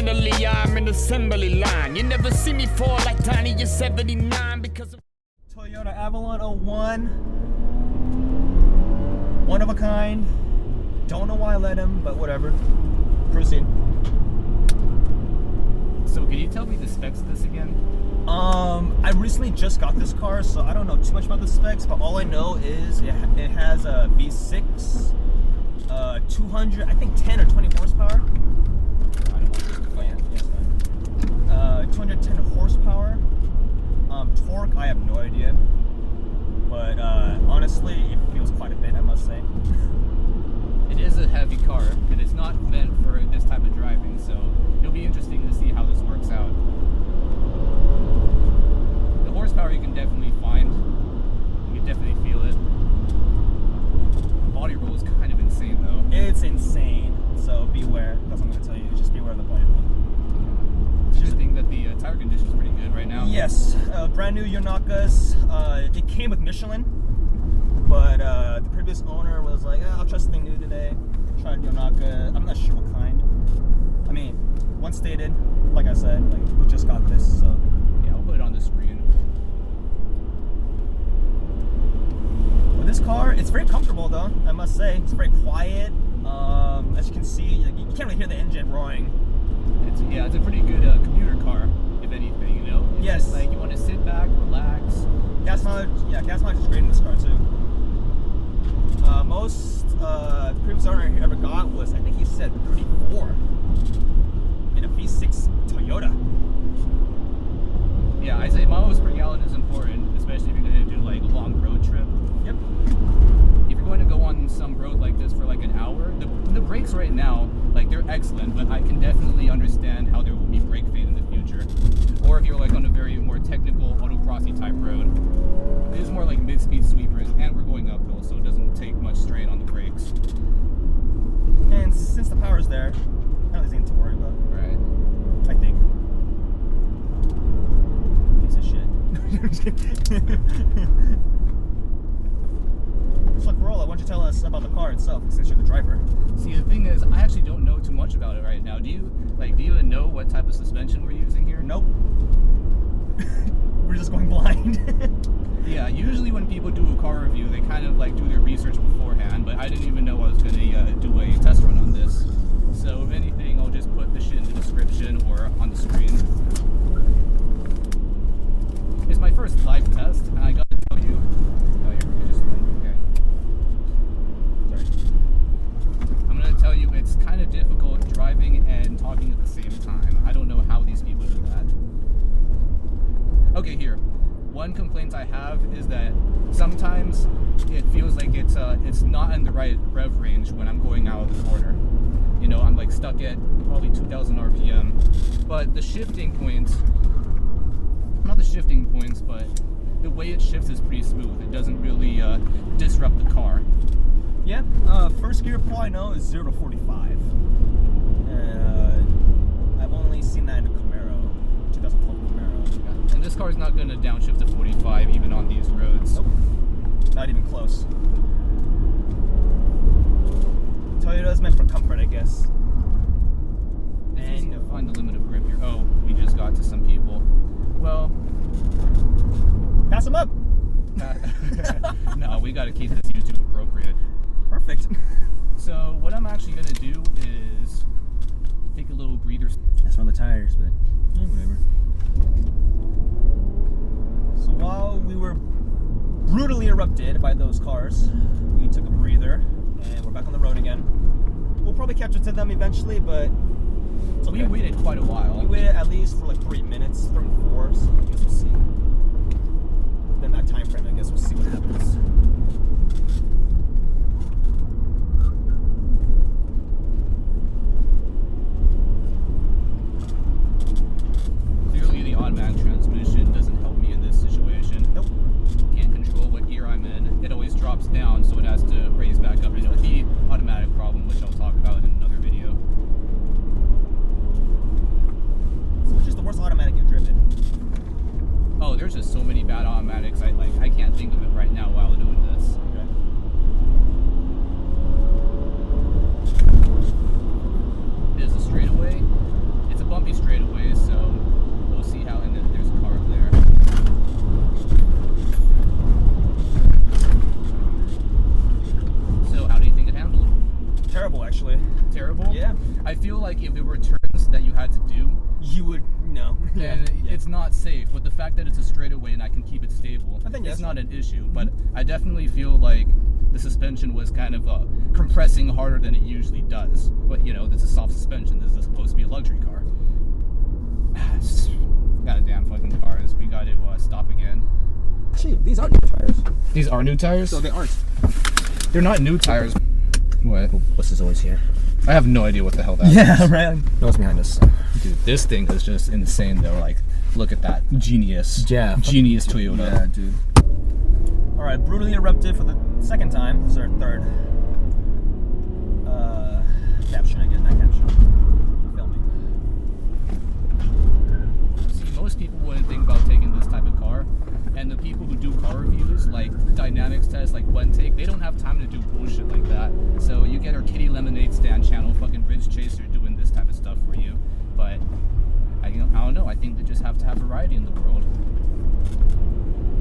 Mentally, I'm an assembly line. You never see me fall like Tiny, you're 79 because of Toyota Avalon 01. One of a kind. Don't know why I let him, but whatever. Proceed. So can you tell me the specs of this again? I recently just got this car, so I don't know too much about the specs, but all I know is it has a V6, 200, I think 10 or 20 horsepower. I don't want this to Oh yeah, yes, fine. 210 horsepower. Torque, I have no idea, but honestly, it feels quite a bit, I must say. It is a heavy car, and it's not meant for this type of driving, so it'll be interesting to see how this works out. The horsepower you can definitely find. You can definitely feel it. The body roll is kind of insane, though. It's insane, so beware. That's what I'm going to tell you. Just beware of the body roll. It's interesting that the tire condition is pretty good right now. Yes, brand new Yonakas. It came with Michelin, but the previous owner was like, I'll try something new today. Tried Yonaka. I'm not sure what kind. I mean, once stated, like I said, like we just got this, so. Yeah, I'll put it on the screen. With this car, it's very comfortable though, I must say. It's very quiet. As you can see, like, you can't really hear the engine roaring. It's a pretty good commuter car, if anything, you know? It's Yes. just like you want to sit back, relax. Gas mileage is great in this car too. Most the previous owner he ever got was, I think he said 34 in a V6 Toyota. Yeah, I say miles per gallon is important, especially if you're going to do like a long road trip. Yep. If you're going to go on some road like this for like an hour, the brakes right now, like they're excellent, but I can definitely understand how there will be brake fade in the future. Or if you're like on a very more technical autocrossy type road. It is more like mid-speed sweepers, and we're going uphill, so it doesn't take much strain on the brakes. And since the power's there, I don't think there's anything to worry about. Right. I think. Piece of shit. So Corolla, why don't you tell us about the car itself, since you're the driver? See, the thing is, I actually don't know too much about it right now. Do you even know what type of suspension we're using here? Nope. We're just going blind. Yeah, usually when people do a car review, they kind of like do their research beforehand, but I didn't even know I was going to do a test run on this. So if anything, I'll just put the shit in the description or on the screen. It's my first live test, and I got to tell you... Oh, you're just okay. Sorry. I'm going to tell you, it's kind of difficult driving and talking at the same time. I don't know how these people do that. Okay, here. One complaint I have is that sometimes it feels like it's not in the right rev range when I'm going out of the corner. You know, I'm like stuck at probably 2,000 RPM. But the shifting points, not the shifting points, but the way it shifts is pretty smooth. It doesn't really disrupt the car. Yeah, first gear pull I know is 0 to 45. I've only seen that in a Camaro, 2012 Camaro. Yeah. And this car is not going to downshift to 45 even on these roads. Nope, not even close. Toyota is meant for comfort, I guess. It's easy to find the limit of grip here. Oh, we just got to some people. Well, pass them up. No, we got to keep this YouTube appropriate. Perfect. So what I'm actually going to do is take a little breather. That's on the tires, but whatever. So while we were brutally erupted by those cars, we took a breather and we're back on the road again. We'll probably catch up to them eventually, but it's okay. We waited quite a while. We waited at least for like 3 minutes, 34, so I guess we'll see. Within that time frame, I guess we'll see what happens. Clearly the automatic transmission doesn't help me in this situation. Nope. Can't control what gear I'm in. It always drops down, so it has to raise back up. You know, the automatic problem, which I'll talk about in another video. So which is the worst automatic you've driven? Oh, there's just so many bad automatics. I can't think of it right now while doing this. feel like if there were turns that you had to do, You would no. then it's not safe. But the fact that it's a straightaway and I can keep it stable, I think it's that's not fine. an issue. But I definitely feel like the suspension was kind of compressing harder than it usually does. But you know, this is soft suspension. This is supposed to be a luxury car. Goddamn fucking cars. We got to stop again. Actually, these are new tires. These are new tires? So they aren't. They're not new tires. What? What's this always here? I have no idea what the hell that is. Yeah, right. No one's behind us. Dude, this thing is just insane though. Like, look at that. Genius. Yeah. Genius Toyota. Yeah, dude. Alright, brutally erupted for the second time. This is our third caption again, not caption. Filming. See, most people wouldn't think about taking this type of car. And the people who do car reviews, like dynamics tests, like one take, they don't have time to do bullshit like that. So you get our Kitty Lemonade Stand channel, fucking Bridge Chaser, doing this type of stuff for you. But I don't know. I think they just have to have variety in the world.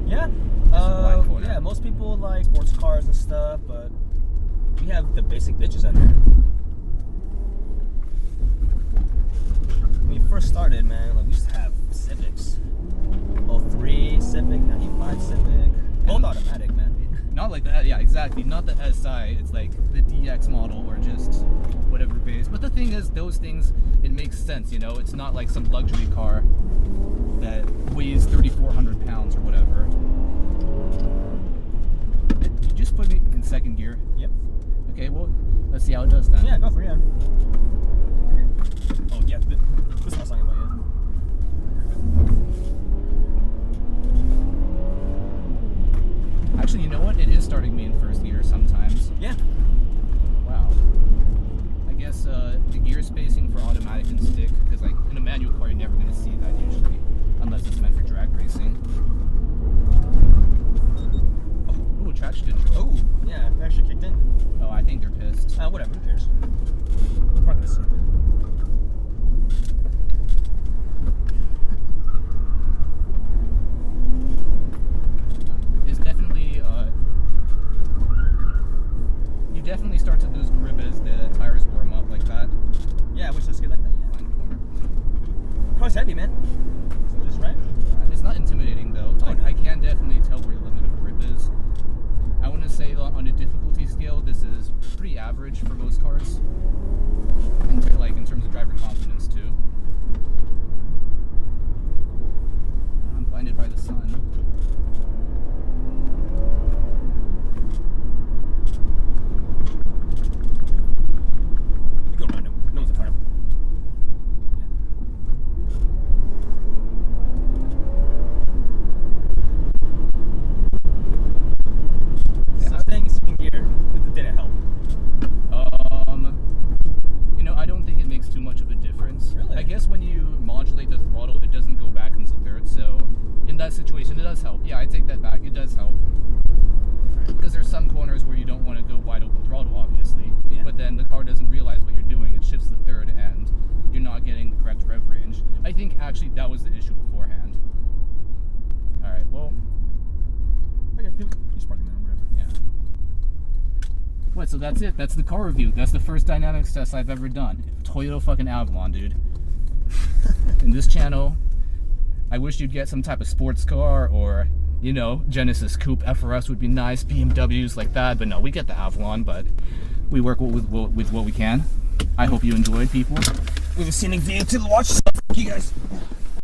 Yeah. blind corner. Yeah, most people like sports cars and stuff, but we have the basic bitches out here. When we first started, man, like we used to have Civics. 03 Civic, 95 Civic. Both automatic, man. Not like that, yeah, exactly. Not the SI. It's like the DX model or just whatever base. But the thing is, those things, it makes sense, you know? It's not like some luxury car that weighs 3,400 pounds or whatever. You just put me in second gear. Yep. Okay, well, let's see how it does then. Yeah, go for it. Yeah. Oh, yeah, this is what I was talking about, yeah. Actually, you know what? It is starting me in first gear sometimes. Yeah. Wow. I guess the gear spacing for automatic and stick, because like in a manual car, you're never going to see that usually, unless it's meant for drag racing. Oh, traction control. Oh, yeah, it actually kicked in. Oh, I think they're pissed. Whatever, who cares? We're not gonna see. It's definitely, you definitely start to lose grip as the tires warm up like that. Yeah, I wish this could like that, yeah. Blind corner. Car's heavy, man. So just right? It's not intimidating though. Like, I can definitely tell where the limit of grip is. I want to say on a difficulty scale, this is pretty average for most cars. And like in terms of driver confidence too. I'm blinded by the sun. You go around him. No one's in front of him. Yeah. So staying in second gear, it didn't help. You know, I don't think it makes too much of a difference. Really? I guess when you modulate the throttle, it doesn't go back into third, so in that situation, it does help. Yeah, I take that back. It does help. Because there's some corners where you don't want to go wide open throttle, obviously. Yeah. But then the car doesn't realize what you're doing. It shifts to third, and you're not getting the correct rev range. I think actually that was the issue beforehand. All right. Well. Okay, he's parking there, whatever. Yeah. What? So that's it. That's the car review. That's the first dynamics test I've ever done. Toyota fucking Avalon, dude. In this channel, I wish you'd get some type of sports car or, you know, Genesis Coupe FRS would be nice, BMWs like that. But no, we get the Avalon, but we work with what we can. I hope you enjoyed, people. We have a scenic view to the watch, so fuck you guys.